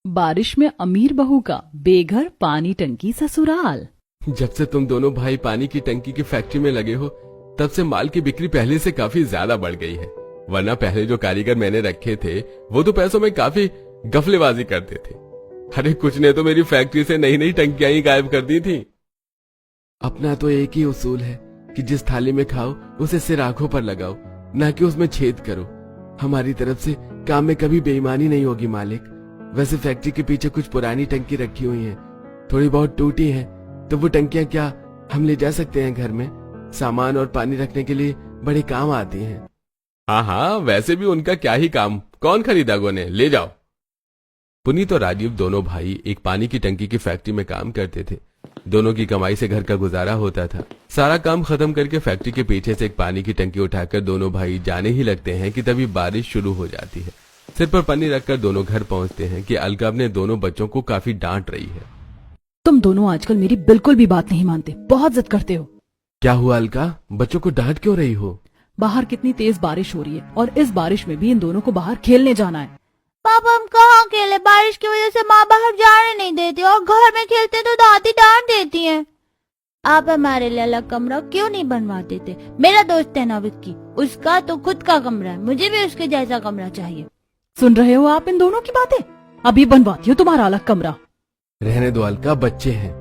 बारिश में अमीर बहू का बेघर पानी टंकी ससुराल। जब से तुम दोनों भाई पानी की टंकी की फैक्ट्री में लगे हो तब से माल की बिक्री पहले से काफी ज्यादा बढ़ गई है। वरना पहले जो कारीगर मैंने रखे थे वो तो पैसों में काफी गफलेबाजी करते थे। अरे कुछ ने तो मेरी फैक्ट्री से नई नई टंकियां ही गायब कर दी थी। अपना तो एक ही उसूल है कि जिस थाली में खाओ उसे सिर आंखों पर लगाओ, ना कि उसमें छेद करो। हमारी तरफ से काम में कभी बेईमानी नहीं होगी मालिक। वैसे फैक्ट्री के पीछे कुछ पुरानी टंकी रखी हुई हैं, थोड़ी बहुत टूटी हैं, तो वो टंकियां क्या हम ले जा सकते हैं घर में? सामान और पानी रखने के लिए बड़े काम आती हैं। हाँ हाँ, वैसे भी उनका क्या ही काम, कौन खरीदा गोने, ले जाओ। पुनीत और राजीव दोनों भाई एक पानी की टंकी की फैक्ट्री में काम करते थे। दोनों की कमाई से घर का गुजारा होता था। सारा काम खत्म करके फैक्ट्री के पीछे से एक पानी की टंकी उठाकर दोनों भाई जाने ही लगते हैं कि तभी बारिश शुरू हो जाती है। सिर पर पन्नी रखकर दोनों घर पहुंचते हैं कि अलका अपने दोनों बच्चों को काफी डांट रही है। तुम दोनों आजकल मेरी बिल्कुल भी बात नहीं मानते, बहुत जिद करते हो। क्या हुआ अलका, बच्चों को डांट क्यों रही हो? बाहर कितनी तेज बारिश हो रही है और इस बारिश में भी इन दोनों को बाहर खेलने जाना है। पापा हम कहाँ खेले, बारिश की वजह से माँ बाहर जाने नहीं देती और घर में खेलते तो दादी डांट देती हैं। आप हमारे लिए अलग कमरा क्यों नहीं बनवा देते? मेरा दोस्त है ना विक्की, उसका तो खुद का कमरा है, मुझे भी उसके जैसा कमरा चाहिए। सुन रहे हो आप इन दोनों की बातें? अभी बनवाती हो तुम्हारा अलग कमरा। रहने दो अलका, बच्चे हैं।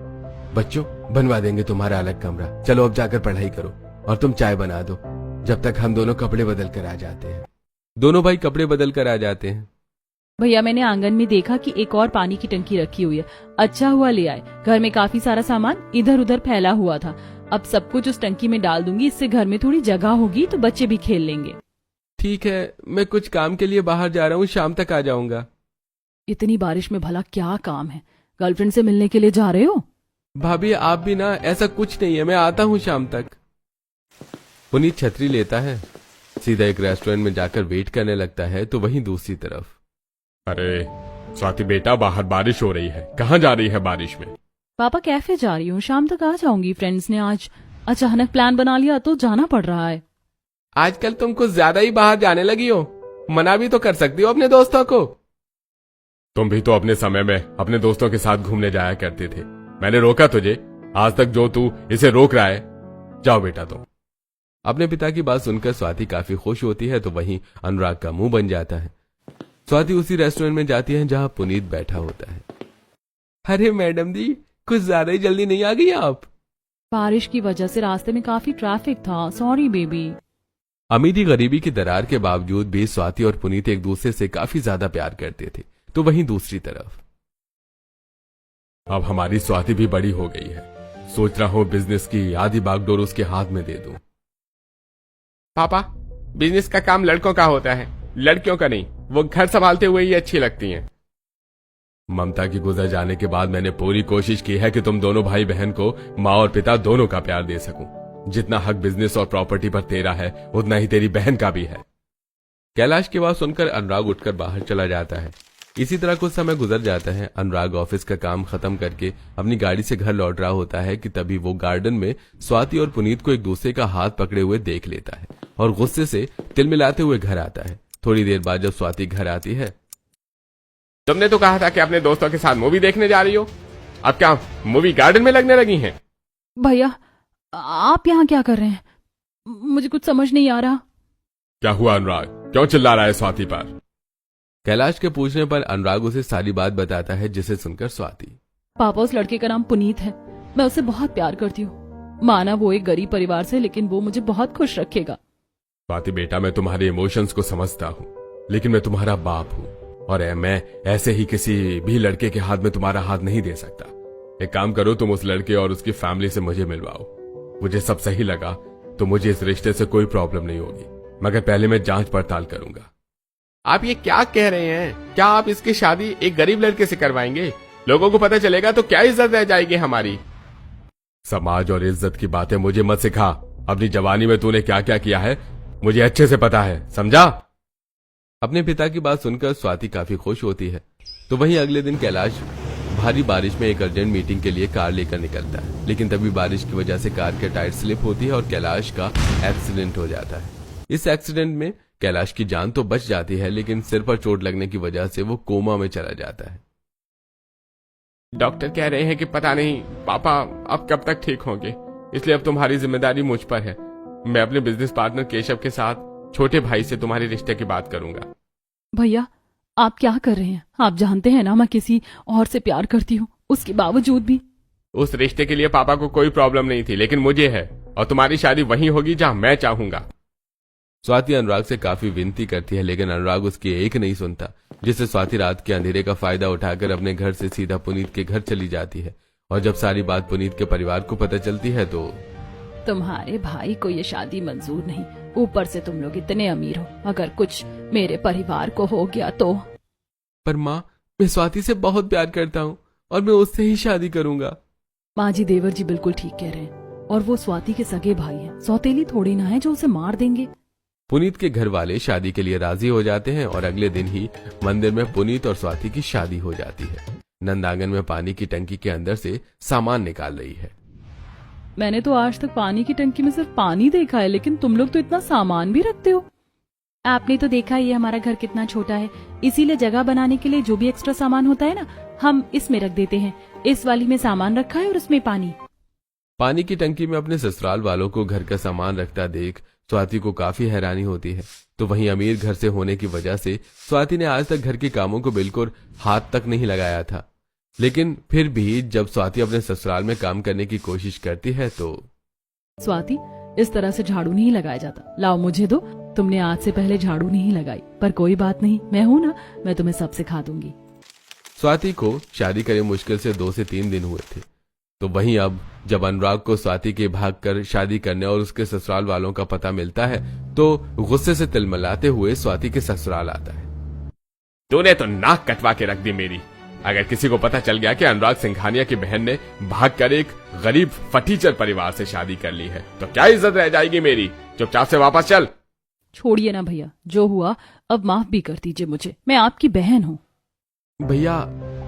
बच्चों, बनवा देंगे तुम्हारा अलग कमरा। चलो अब जाकर पढ़ाई करो और तुम चाय बना दो, जब तक हम दोनों कपड़े बदल कर आ जाते हैं। दोनों भाई कपड़े बदल कर आ जाते हैं। भैया मैंने आंगन में देखा कि एक और पानी की टंकी रखी हुई है, अच्छा हुआ ले आए। घर में काफी सारा सामान इधर उधर फैला हुआ था। अब सब कुछ उस टंकी में डाल दूंगी, इससे घर में थोड़ी जगह होगी तो बच्चे भी खेल लेंगे। ठीक है, मैं कुछ काम के लिए बाहर जा रहा हूँ, शाम तक आ जाऊंगा। इतनी बारिश में भला क्या काम है? गर्लफ्रेंड से मिलने के लिए जा रहे हो? भाभी आप भी ना, ऐसा कुछ नहीं है, मैं आता हूँ शाम तक। पुनीत छतरी लेता है, सीधा एक रेस्टोरेंट में जाकर वेट करने लगता है तो वहीं दूसरी तरफ। अरे स्वाति बेटा, बाहर बारिश हो रही है, कहाँ जा रही है बारिश में? पापा कैफे जा रही हूँ, शाम तक आ जाऊंगी। फ्रेंड्स ने आज अचानक प्लान बना लिया तो जाना पड़ रहा है। आजकल तुम कुछ ज्यादा ही बाहर जाने लगी हो, मना भी तो कर सकती हो अपने दोस्तों को। तुम भी तो अपने समय में अपने दोस्तों के साथ घूमने जाया करते थे, मैंने रोका तुझे, आज तक जो तू इसे रोक रहा है। जाओ बेटा तुम। अपने पिता की बात सुनकर स्वाति काफी खुश होती है तो वहीं अनुराग का मुंह बन जाता है। स्वाति उसी रेस्टोरेंट में जाती है जहां पुनीत बैठा होता है। अरे मैडम जी, कुछ ज्यादा ही जल्दी नहीं आ गई आप? बारिश की वजह से रास्ते में काफी ट्रैफिक था, सॉरी बेबी। अमीरी गरीबी की दरार के बावजूद भी स्वाति और पुनीत एक दूसरे से काफी ज्यादा प्यार करते थे। तो वहीं दूसरी तरफ अब हमारी स्वाति भी बड़ी हो गई है, सोच रहा हूँ बिजनेस की आधी बागडोर उसके हाथ में दे दूं। पापा, बिजनेस का काम लड़कों का होता है, लड़कियों का नहीं। वो घर संभालते हुए ही अच्छी लगती हैं। ममता की गुजर जाने के बाद मैंने पूरी कोशिश की है कि तुम दोनों भाई बहन को माँ और पिता दोनों का प्यार दे सकूं। जितना हक बिजनेस और प्रॉपर्टी पर तेरा है उतना ही तेरी बहन का भी है। कैलाश की बात सुनकर अनुराग उठकर बाहर चला जाता है। इसी तरह कुछ समय गुजर जाता है। अनुराग ऑफिस का काम खत्म करके अपनी गाड़ी से घर लौट रहा होता है कि तभी वो गार्डन में स्वाति और पुनीत को एक दूसरे का हाथ पकड़े हुए देख लेता है और गुस्से से तिलमिलाते हुए घर आता है। थोड़ी देर बाद जब स्वाति घर आती है, तुमने तो कहा था कि अपने दोस्तों के साथ मूवी देखने जा रही हो, अब क्या मूवी गार्डन में लगने लगी हैं? भैया आप यहाँ क्या कर रहे हैं? मुझे कुछ समझ नहीं आ रहा। क्या हुआ अनुराग, क्यों चिल्ला रहा है स्वाति पर? कैलाश के पूछने पर अनुराग उसे सारी बात बताता है, जिसे सुनकर स्वाति। पापा उस लड़के का नाम पुनीत है, मैं उससे बहुत प्यार करती हूँ। माना वो एक गरीब परिवार से, लेकिन वो मुझे बहुत खुश रखेगा। स्वाति बेटा, मैं तुम्हारे इमोशंस को समझता हूँ, लेकिन मैं तुम्हारा बाप हूँ और मैं ऐसे ही किसी भी लड़के के हाथ में तुम्हारा हाथ नहीं दे सकता। एक काम करो, तुम उस लड़के और उसकी फैमिली से मुझे मिलवाओ। मुझे सब सही लगा तो मुझे इस रिश्ते से कोई प्रॉब्लम नहीं होगी, मगर पहले मैं जांच पड़ताल करूंगा। आप ये क्या कह रहे हैं? क्या आप इसकी शादी एक गरीब लड़के से करवाएंगे? लोगों को पता चलेगा तो क्या इज्जत रह जाएगी हमारी? समाज और इज्जत की बातें मुझे मत सिखा। अपनी जवानी में तूने क्या क्या किया है मुझे अच्छे से पता है, समझा? अपने पिता की बात सुनकर स्वाति काफी खुश होती है। तो वहीं अगले दिन कैलाश भारी बारिश में एक अर्जेंट मीटिंग के लिए कार लेकर निकलता है, लेकिन तभी बारिश की वजह से कार के टायर स्लिप होती है और कैलाश का एक्सीडेंट हो जाता है। इस एक्सीडेंट में कैलाश की जान तो बच जाती है, लेकिन सिर पर चोट लगने की वजह से वो कोमा में चला जाता है। डॉक्टर कह रहे हैं कि पता नहीं पापा अब कब तक ठीक होंगे, इसलिए अब तुम्हारी जिम्मेदारी मुझ पर है। मैं अपने बिजनेस पार्टनर केशव के साथ छोटे भाई से तुम्हारे रिश्ते की बात करूंगा। भैया आप क्या कर रहे हैं? आप जानते हैं ना मैं किसी और से प्यार करती हूँ, उसके बावजूद भी। उस रिश्ते के लिए पापा को कोई प्रॉब्लम नहीं थी, लेकिन मुझे है, और तुम्हारी शादी वहीं होगी जहां मैं चाहूंगा। स्वाति अनुराग से काफी विनती करती है, लेकिन अनुराग उसकी एक नहीं सुनता, जिससे स्वाति रात के अंधेरे का फायदा उठाकर अपने घर से सीधा पुनीत के घर चली जाती है। और जब सारी बात पुनीत के परिवार को पता चलती है तो तुम्हारे भाई को ये शादी मंजूर नहीं, ऊपर से तुम लोग इतने अमीर हो, अगर कुछ मेरे परिवार को हो गया तो। पर माँ, मैं स्वाति से बहुत प्यार करता हूँ और मैं उससे ही शादी करूंगा। माँ जी, देवर जी बिल्कुल ठीक कह रहे हैं, और वो स्वाति के सगे भाई हैं, सौतेली थोड़ी ना है जो उसे मार देंगे। पुनीत के घर वाले शादी के लिए राजी हो जाते हैं और अगले दिन ही मंदिर में पुनीत और स्वाति की शादी हो जाती है। नंद आंगन में पानी की टंकी के अंदर से सामान निकाल रही है। मैंने तो आज तक पानी की टंकी में सिर्फ पानी देखा है, लेकिन तुम लोग तो इतना सामान भी रखते हो। आपने तो देखा ही है हमारा घर कितना छोटा है, इसीलिए जगह बनाने के लिए जो भी एक्स्ट्रा सामान होता है ना, हम इसमें रख देते हैं। इस वाली में सामान रखा है और उसमें पानी। पानी की टंकी में अपने ससुराल वालों को घर का सामान रखता देख स्वाति को काफी हैरानी होती है। तो वहीं अमीर घर से होने की वजह से स्वाति ने आज तक घर के कामों को बिल्कुल हाथ तक नहीं लगाया था, लेकिन फिर भी जब स्वाति अपने ससुराल में काम करने की कोशिश करती है तो स्वाति, इस तरह से झाड़ू नहीं लगाया जाता, लाओ मुझे दो। तुमने आज से पहले झाड़ू नहीं लगाई, पर कोई बात नहीं, मैं हूं ना, मैं तुम्हें सब सिखा दूंगी। स्वाति को शादी करे मुश्किल से 2 से 3 दिन हुए थे। तो वहीं अब जब अनुराग को स्वाति के भागकर शादी करने और उसके ससुराल वालों का पता मिलता है तो गुस्से से तिलमिलाते हुए स्वाति के ससुराल आता है। तूने तो नाक कटवा के रख दी मेरी। अगर किसी को पता चल गया कि अनुराग सिंघानिया की बहन ने भागकर एक गरीब फटीचर परिवार से शादी कर ली है तो क्या इज्जत रह जाएगी मेरी। चुपचाप से वापस चल। छोड़िए ना भैया, जो हुआ अब माफ भी कर दीजिए मुझे, मैं आपकी बहन हूँ। भैया,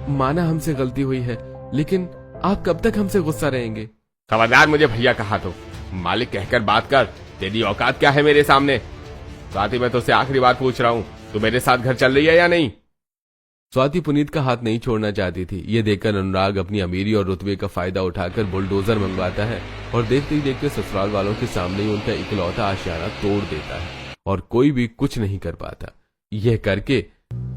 माना हमसे गलती हुई है, लेकिन आप कब तक हमसे गुस्सा रहेंगे? खबरदार मुझे भैया कहा तो मालिक कहकर बात कर। तेरी औकात क्या है मेरे सामने? स्वाति, मैं तुझसे आखिरी बार पूछ रहा हूँ, तू मेरे साथ घर चल रही है या नहीं? स्वाति पुनीत का हाथ नहीं छोड़ना चाहती थी। ये देखकर अनुराग अपनी अमीरी और रुतबे का फायदा उठाकर बुलडोजर मंगवाता है और देखते ही देखते ससुराल वालों के सामने ही उनका इकलौता आशियाना तोड़ देता है और कोई भी कुछ नहीं कर पाता। यह करके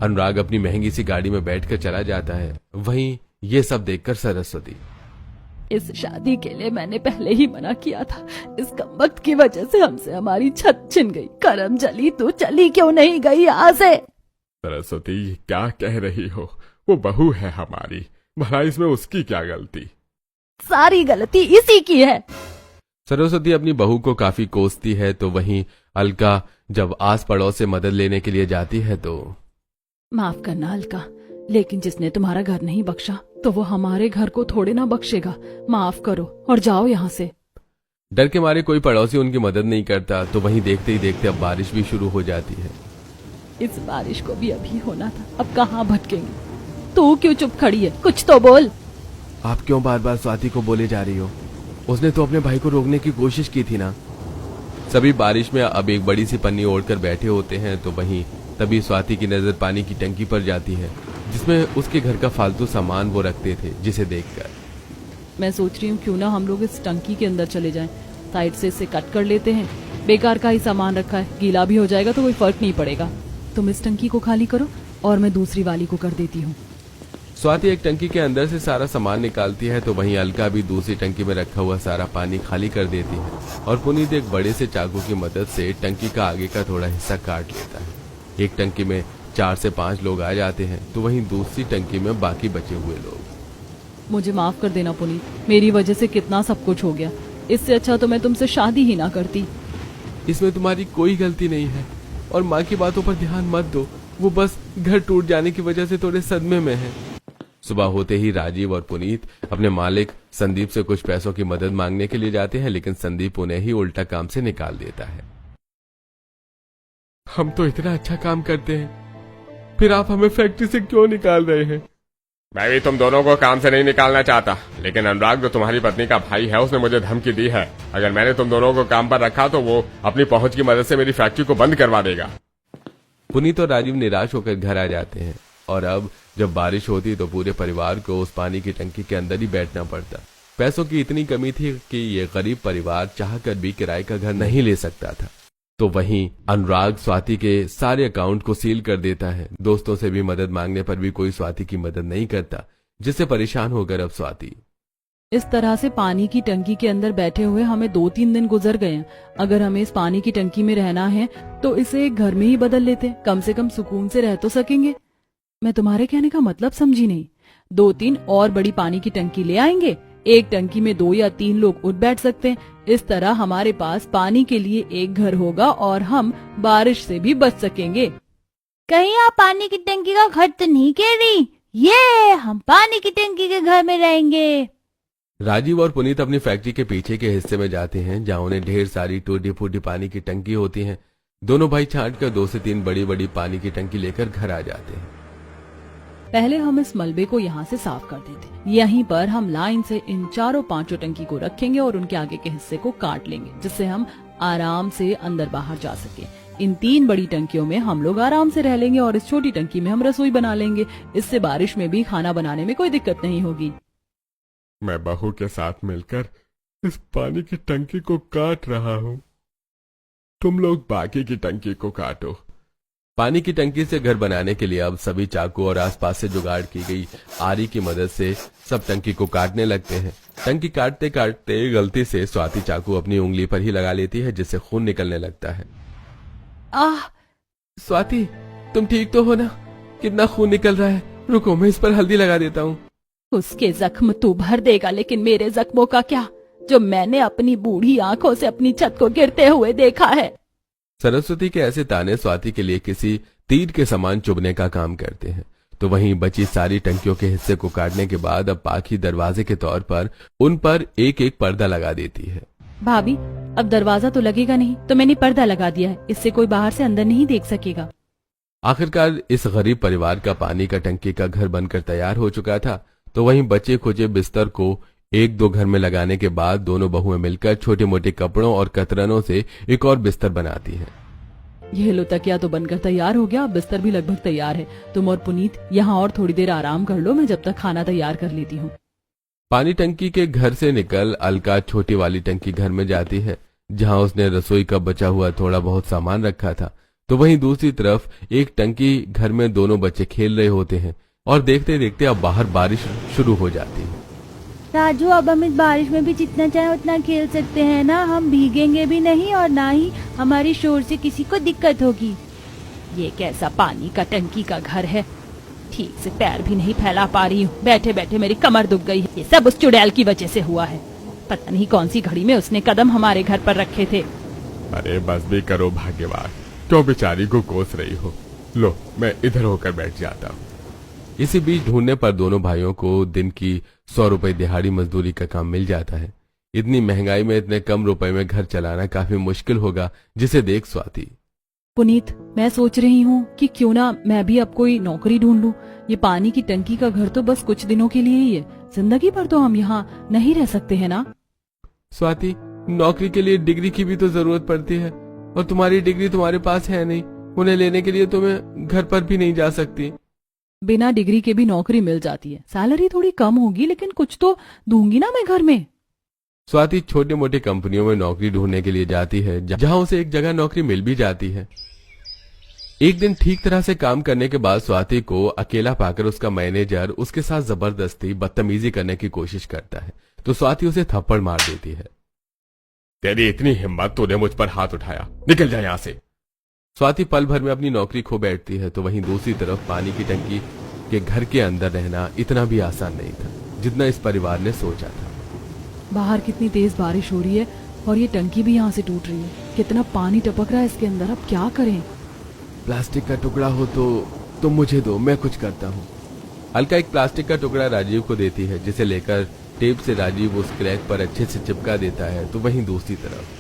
अनुराग अपनी महंगी सी गाड़ी में बैठकर चला जाता है। वहीं ये सब देखकर सरस्वती, इस शादी के लिए मैंने पहले ही मना किया था, इस कमबख्त की वजह से हमसे हमारी छत छिन गई। करम जली, तू चली क्यों नहीं गई यहाँ से? सरस्वती, ये क्या कह रही हो? वो बहू है हमारी, भला इसमें उसकी क्या गलती? सारी गलती इसी की है। सरस्वती अपनी बहू को काफी कोसती है। तो वहीं अलका जब आस पड़ोस से मदद लेने के लिए जाती है तो माफ करना अलका, लेकिन जिसने तुम्हारा घर नहीं बख्शा तो वो हमारे घर को थोड़े ना बख्शेगा। माफ करो और जाओ यहाँ से। डर के मारे कोई पड़ोसी उनकी मदद नहीं करता। तो वहीं देखते ही देखते अब बारिश भी शुरू हो जाती है। इस बारिश को भी अभी होना था, अब कहाँ भटकेंगे? तू क्यों चुप खड़ी है, कुछ तो बोल। आप क्यों बार बार स्वाति को बोले जा रही हो? उसने तो अपने भाई को रोकने की कोशिश की थी ना। सभी बारिश में अब एक बड़ी सी पन्नी ओढ़कर बैठे होते हैं। तो वहीं तभी स्वाति की नजर पानी की टंकी पर जाती है जिसमें उसके घर का फालतू सामान वो रखते थे, जिसे देखकर मैं सोच रही हूँ क्यों ना हम लोग इस टंकी के अंदर चले जाएं, साइड से इसे कट कर लेते हैं। बेकार का ही सामान रखा है, गीला भी हो जाएगा तो कोई फर्क नहीं पड़ेगा। तुम इस टंकी को खाली करो और मैं दूसरी वाली को कर देती हूँ। स्वाति एक टंकी के अंदर से सारा सामान निकालती है। तो वहीं अलका भी दूसरी टंकी में रखा हुआ सारा पानी खाली कर देती है और पुनीत एक बड़े से चाकू की मदद से टंकी का आगे का थोड़ा हिस्सा काट लेता है। एक टंकी में 4 से 5 लोग आ जाते हैं। तो वहीं दूसरी टंकी में बाकी बचे हुए लोग। मुझे माफ कर देना पुनीत, मेरी वजह से कितना सब कुछ हो गया। इससे अच्छा तो मैं तुमसे शादी ही ना करती। इसमें तुम्हारी कोई गलती नहीं है और माँ की बातों पर ध्यान मत दो, वो बस घर टूट जाने की वजह से थोड़े सदमे में है। सुबह होते ही राजीव और पुनीत अपने मालिक संदीप से कुछ पैसों की मदद मांगने के लिए जाते हैं, लेकिन संदीप उन्हें ही उल्टा काम से निकाल देता है। हम तो इतना अच्छा काम करते हैं, फिर आप हमें फैक्ट्री से क्यों निकाल रहे हैं? मैं भी तुम दोनों को काम से नहीं निकालना चाहता, लेकिन अनुराग जो तुम्हारी पत्नी का भाई है उसने मुझे धमकी दी है। अगर मैंने तुम दोनों को काम पर रखा तो वो अपनी पहुंच की मदद से मेरी फैक्ट्री को बंद करवा देगा। पुनीत और राजीव निराश होकर घर आ जाते हैं और अब जब बारिश होती तो पूरे परिवार को उस पानी की टंकी के अंदर ही बैठना पड़ता। पैसों की इतनी कमी थी कि ये गरीब परिवार चाहकर भी किराए का घर नहीं ले सकता था। तो वहीं अनुराग स्वाति के सारे अकाउंट को सील कर देता है। दोस्तों से भी मदद मांगने पर भी कोई स्वाति की मदद नहीं करता, जिससे परेशान होकर अब स्वाति इस तरह से पानी की टंकी के अंदर बैठे हुए हमें 2-3 दिन गुजर गए हैं। अगर हमें इस पानी की टंकी में रहना है तो इसे एक घर में ही बदल लेते, कम से कम सुकून से रह तो सकेंगे। मैं तुम्हारे कहने का मतलब समझी नहीं। 2-3 और बड़ी पानी की टंकी ले आएंगे, एक टंकी में 2 या 3 लोग उठ बैठ सकते हैं। इस तरह हमारे पास पानी के लिए एक घर होगा और हम बारिश से भी बच सकेंगे। कहीं आप पानी की टंकी का घर तो नहीं कह रही? ये हम पानी की टंकी के घर में रहेंगे। राजीव और पुनीत अपनी फैक्ट्री के पीछे के हिस्से में जाते हैं, जहां उन्हें ढेर सारी टूटी फूटी पानी की टंकी होती हैं। दोनों भाई छांट कर 2 से 3 बड़ी बड़ी पानी की टंकी लेकर घर आ जाते हैं। पहले हम इस मलबे को यहाँ से साफ कर देते। यहीं पर हम लाइन से इन 4-5 टंकी को रखेंगे और उनके आगे के हिस्से को काट लेंगे, जिससे हम आराम से अंदर बाहर जा सके। इन 3 बड़ी टंकियों में हम लोग आराम से रह लेंगे और इस छोटी टंकी में हम रसोई बना लेंगे। इससे बारिश में भी खाना बनाने में कोई दिक्कत नहीं होगी। मैं बहू के साथ मिलकर इस पानी की टंकी को काट रहा हूँ, तुम लोग बाकी की टंकी को काटो। पानी की टंकी से घर बनाने के लिए अब सभी चाकू और आसपास से जुगाड़ की गई आरी की मदद से सब टंकी को काटने लगते हैं। टंकी काटते काटते गलती से स्वाति चाकू अपनी उंगली पर ही लगा लेती है, जिससे खून निकलने लगता है। आह! स्वाति, तुम ठीक तो हो ना? कितना खून निकल रहा है। रुको, मैं इस पर हल्दी लगा देता हूँ। उसके जख्म तू भर देगा, लेकिन मेरे जख्मों का क्या, जो मैंने अपनी बूढ़ी आंखों से अपनी छत को गिरते हुए देखा है। सरस्वती के ऐसे ताने स्वाति के लिए किसी तीर के समान चुभने का काम करते हैं। तो वहीं बची सारी टंकियों के हिस्से को काटने के बाद अब पाखी दरवाजे के तौर पर उन पर एक एक पर्दा लगा देती है। भाभी, अब दरवाजा तो लगेगा नहीं, तो मैंने पर्दा लगा दिया है, इससे कोई बाहर से अंदर नहीं देख सकेगा। आखिरकार इस गरीब परिवार का पानी का टंकी का घर बनकर तैयार हो चुका था। तो वहीं बचे खुचे बिस्तर को 1-2 घर में लगाने के बाद दोनों बहुएं मिलकर छोटे मोटे कपड़ों और कतरनों से एक और बिस्तर बनाती हैं। ये लो, तकिया तो बनकर तैयार हो गया, बिस्तर भी लगभग तैयार है। तुम और पुनीत यहाँ और थोड़ी देर आराम कर लो, मैं जब तक खाना तैयार कर लेती हूँ। पानी टंकी के घर से निकल अलका छोटी वाली टंकी घर में जाती है, जहाँ उसने रसोई का बचा हुआ थोड़ा बहुत सामान रखा था। तो वहीं दूसरी तरफ एक टंकी घर में दोनों बच्चे खेल रहे होते हैं और देखते देखते अब बाहर बारिश शुरू हो जाती है। राजू, अब हम इस बारिश में भी जितना चाहे उतना खेल सकते हैं ना? हम भीगेंगे भी नहीं और ना ही हमारी शोर से किसी को दिक्कत होगी। ये कैसा पानी का टंकी का घर है, ठीक से पैर भी नहीं फैला पा रही हूँ। बैठे बैठे मेरी कमर दुख गई है। ये सब उस चुड़ैल की वजह से हुआ है। पता नहीं कौन सी घड़ी में उसने कदम हमारे घर पर रखे थे। अरे बस भी करो भाग्यवान, क्यों बेचारी को कोस रही हो? लो, मैं इधर होकर बैठ जाता हूँ। इसी बीच ढूंढने पर दोनों भाइयों को दिन की 100 रुपए दिहाड़ी मजदूरी का काम मिल जाता है। इतनी महंगाई में इतने कम रुपए में घर चलाना काफी मुश्किल होगा, जिसे देख स्वाति। पुनीत, मैं सोच रही हूँ कि क्यों ना मैं भी अब कोई नौकरी ढूंढ लूं। ये पानी की टंकी का घर तो बस कुछ दिनों के लिए ही है, जिंदगी भर तो हम यहाँ नहीं रह सकते हैं ना। स्वाति, नौकरी के लिए डिग्री की भी तो जरूरत पड़ती है, और तुम्हारी डिग्री तुम्हारे पास है नहीं। उन्हें लेने के लिए तुम्हें घर पर भी नहीं जा सकती। बिना डिग्री के भी नौकरी मिल जाती है। सैलरी थोड़ी कम होगी, लेकिन कुछ तो दूंगी ना मैं घर में। स्वाति छोटे मोटे कंपनियों में नौकरी ढूंढने के लिए जाती है, जहां उसे एक जगह नौकरी मिल भी जाती है। एक दिन ठीक तरह से काम करने के बाद स्वाति को अकेला पाकर उसका मैनेजर उसके साथ जबरदस्ती बदतमीजी करने की कोशिश करता है। तो स्वाति उसे थप्पड़ मार देती है। तेरी इतनी हिम्मत, तूने मुझ पर हाथ उठाया, निकल जा यहाँ से। स्वाति पल भर में अपनी नौकरी खो बैठती है। तो वहीं दूसरी तरफ पानी की टंकी के घर के अंदर रहना इतना भी आसान नहीं था, जितना इस परिवार ने सोचा था। बाहर कितनी तेज बारिश हो रही है और ये टंकी भी यहाँ से टूट रही है। कितना पानी टपक रहा है इसके अंदर, अब क्या करें? प्लास्टिक का टुकड़ा हो तो मुझे दो, मैं कुछ करता हूँ। अलका एक प्लास्टिक का टुकड़ा राजीव को देती है, जिसे लेकर टेप से राजीव उस क्रैक पर अच्छे से चिपका देता है। तो वहीं दूसरी तरफ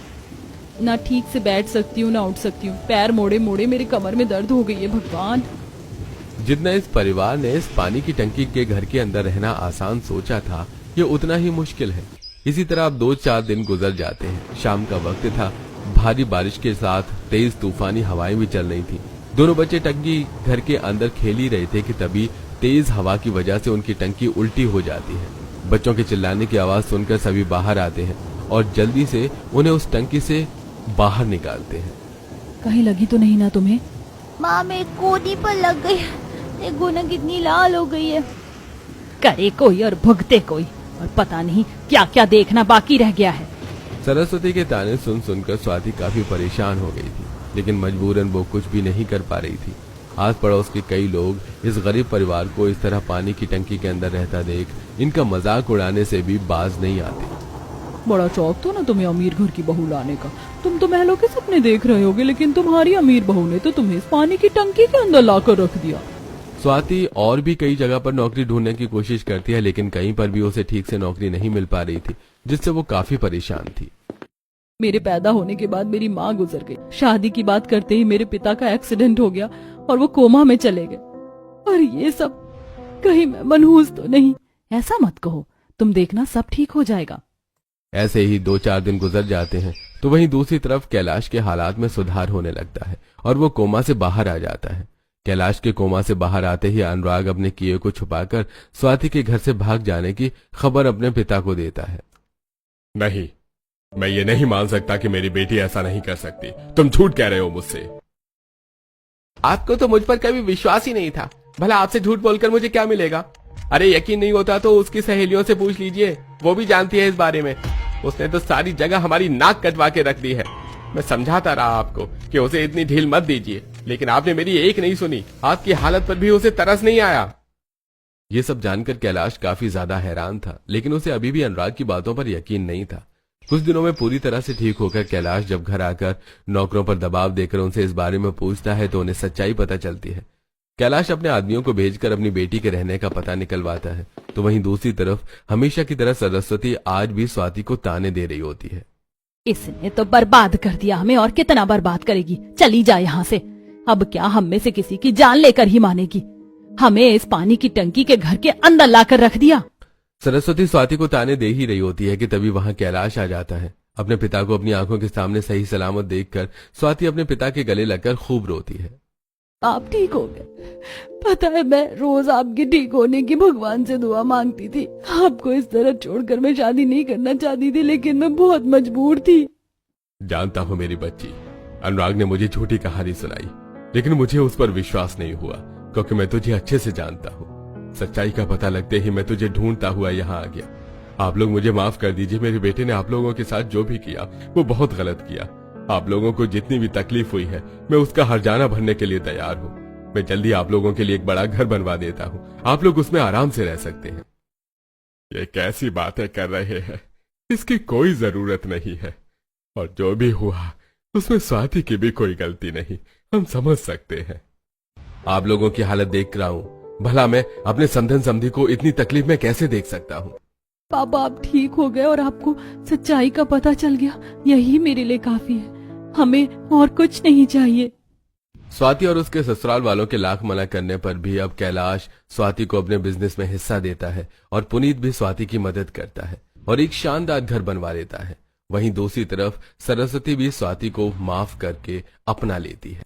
ना ठीक से बैठ सकती हूँ ना उठ सकती हूँ, पैर मोड़े मोड़े मेरे कमर में दर्द हो गई है। भगवान, जितना इस परिवार ने इस पानी की टंकी के घर के अंदर रहना आसान सोचा था, ये उतना ही मुश्किल है। इसी तरह अब 2-4 दिन गुजर जाते हैं। शाम का वक्त था, भारी बारिश के साथ तेज तूफानी हवाएं भी चल रही थी। दोनों बच्चे टंकी घर के अंदर खेल ही रहे थे कि तभी तेज हवा की वजह से उनकी टंकी उल्टी हो जाती है। बच्चों के चिल्लाने की आवाज सुनकर सभी बाहर आते हैं और जल्दी से उन्हें उस टंकी से बाहर निकालते हैं। कहीं लगी तो नहीं ना तुम्हें? माँ मेरे कोहनी पर लग गई है, ये गोना कितनी लाल हो गई है। करे कोई और भुगते कोई, और पता नहीं क्या क्या देखना बाकी रह गया है। सरस्वती के ताने सुन सुनकर स्वाति काफी परेशान हो गई थी, लेकिन मजबूरन वो कुछ भी नहीं कर पा रही थी। आस पड़ोस के कई लोग इस गरीब परिवार को इस तरह पानी की टंकी के अंदर रहता देख इनका मजाक उड़ाने से भी बाज नहीं आते। बड़ा शौक तो ना तुम्हें अमीर घर की बहू लाने का। तुम तो महलों के सपने देख रहे होगे, लेकिन तुम्हारी अमीर बहू ने तो तुम्हें इस पानी की टंकी के अंदर लाकर रख दिया। स्वाति और भी कई जगह पर नौकरी ढूंढने की कोशिश करती है, लेकिन कहीं पर भी उसे ठीक से नौकरी नहीं मिल पा रही थी, जिससे वो काफी परेशान थी। मेरे पैदा होने के बाद मेरी माँ गुजर गई। शादी की बात करते ही मेरे पिता का एक्सीडेंट हो गया और वो कोमा में चले गए। और ये सब कहीं मैं मनहूस तो नहीं? ऐसा मत कहो, तुम देखना सब ठीक हो जाएगा। ऐसे ही 2-4 दिन गुजर जाते हैं तो वहीं दूसरी तरफ कैलाश के हालात में सुधार होने लगता है और वो कोमा से बाहर आ जाता है। कैलाश के कोमा से बाहर आते ही अनुराग अपने किए को छुपाकर स्वाति के घर से भाग जाने की खबर अपने पिता को देता है। नहीं, मैं ये नहीं मान सकता कि मेरी बेटी ऐसा नहीं कर सकती। तुम झूठ कह रहे हो मुझसे। आपको तो मुझ पर कभी विश्वास ही नहीं था। भला आपसे झूठ बोलकर मुझे क्या मिलेगा? अरे यकीन नहीं होता तो उसकी सहेलियों से पूछ लीजिए, वो भी जानती है इस बारे में। उसने तो सारी जगह हमारी नाक कटवा के रख दी है। मैं समझाता रहा आपको कि उसे इतनी ढील मत दीजिए, लेकिन आपने मेरी एक नहीं सुनी। आपकी हालत पर भी उसे तरस नहीं आया। ये सब जानकर कैलाश काफी ज्यादा हैरान था, लेकिन उसे अभी भी अनुराग की बातों पर यकीन नहीं था। कुछ दिनों में पूरी तरह से ठीक होकर कैलाश जब घर आकर नौकरों पर दबाव देकर उनसे इस बारे में पूछता है तो उन्हें सच्चाई पता चलती है। कैलाश अपने आदमियों को भेजकर अपनी बेटी के रहने का पता निकलवाता है, तो वहीं दूसरी तरफ हमेशा की तरह सरस्वती आज भी स्वाति को ताने दे रही होती है। इसने तो बर्बाद कर दिया हमें, और कितना बर्बाद करेगी? चली जा यहाँ से। अब क्या हम में से किसी की जान लेकर ही मानेगी? हमें इस पानी की टंकी के घर के अंदर लाकर रख दिया। सरस्वती स्वाति को ताने दे ही रही होती है कि तभी वहां कैलाश आ जाता है। अपने पिता को अपनी आंखों के सामने सही सलामत देखकर स्वाति अपने पिता के गले लगकर खूब रोती है। आप ठीक हो गए। पता है, मैं रोज आपके ठीक होने की भगवान से दुआ मांगती थी। आपको इस तरह छोड़कर मैं शादी नहीं करना चाहती थी, लेकिन मैं बहुत मजबूर थी। जानता हूँ मेरी बच्ची, अनुराग ने मुझे झूठी कहानी सुनाई, लेकिन मुझे उस पर विश्वास नहीं हुआ, क्योंकि मैं तुझे अच्छे से जानता हूँ। सच्चाई का पता लगते ही मैं तुझे ढूंढता हुआ यहाँ आ गया। आप लोग मुझे माफ कर दीजिए। मेरे बेटे ने आप लोगों के साथ जो भी किया वो बहुत गलत किया। आप लोगों को जितनी भी तकलीफ हुई है मैं उसका हर्जाना भरने के लिए तैयार हूँ। मैं जल्दी आप लोगों के लिए एक बड़ा घर बनवा देता हूँ। आप लोग उसमें आराम से रह सकते हैं। ये कैसी बातें कर रहे हैं? इसकी कोई जरूरत नहीं है, और जो भी हुआ उसमें स्वाति की भी कोई गलती नहीं, हम समझ सकते हैं। आप लोगों की हालत देख रहा हूँ, भला मैं अपने समधन समधी को इतनी तकलीफ में कैसे देख सकता हूँ? पापा, आप ठीक हो गए और आपको सच्चाई का पता चल गया, यही मेरे लिए काफी है। हमें और कुछ नहीं चाहिए। स्वाति और उसके ससुराल वालों के लाख मना करने पर भी अब कैलाश स्वाति को अपने बिजनेस में हिस्सा देता है और पुनीत भी स्वाति की मदद करता है और एक शानदार घर बनवा लेता है। वहीं दूसरी तरफ सरस्वती भी स्वाति को माफ करके अपना लेती है।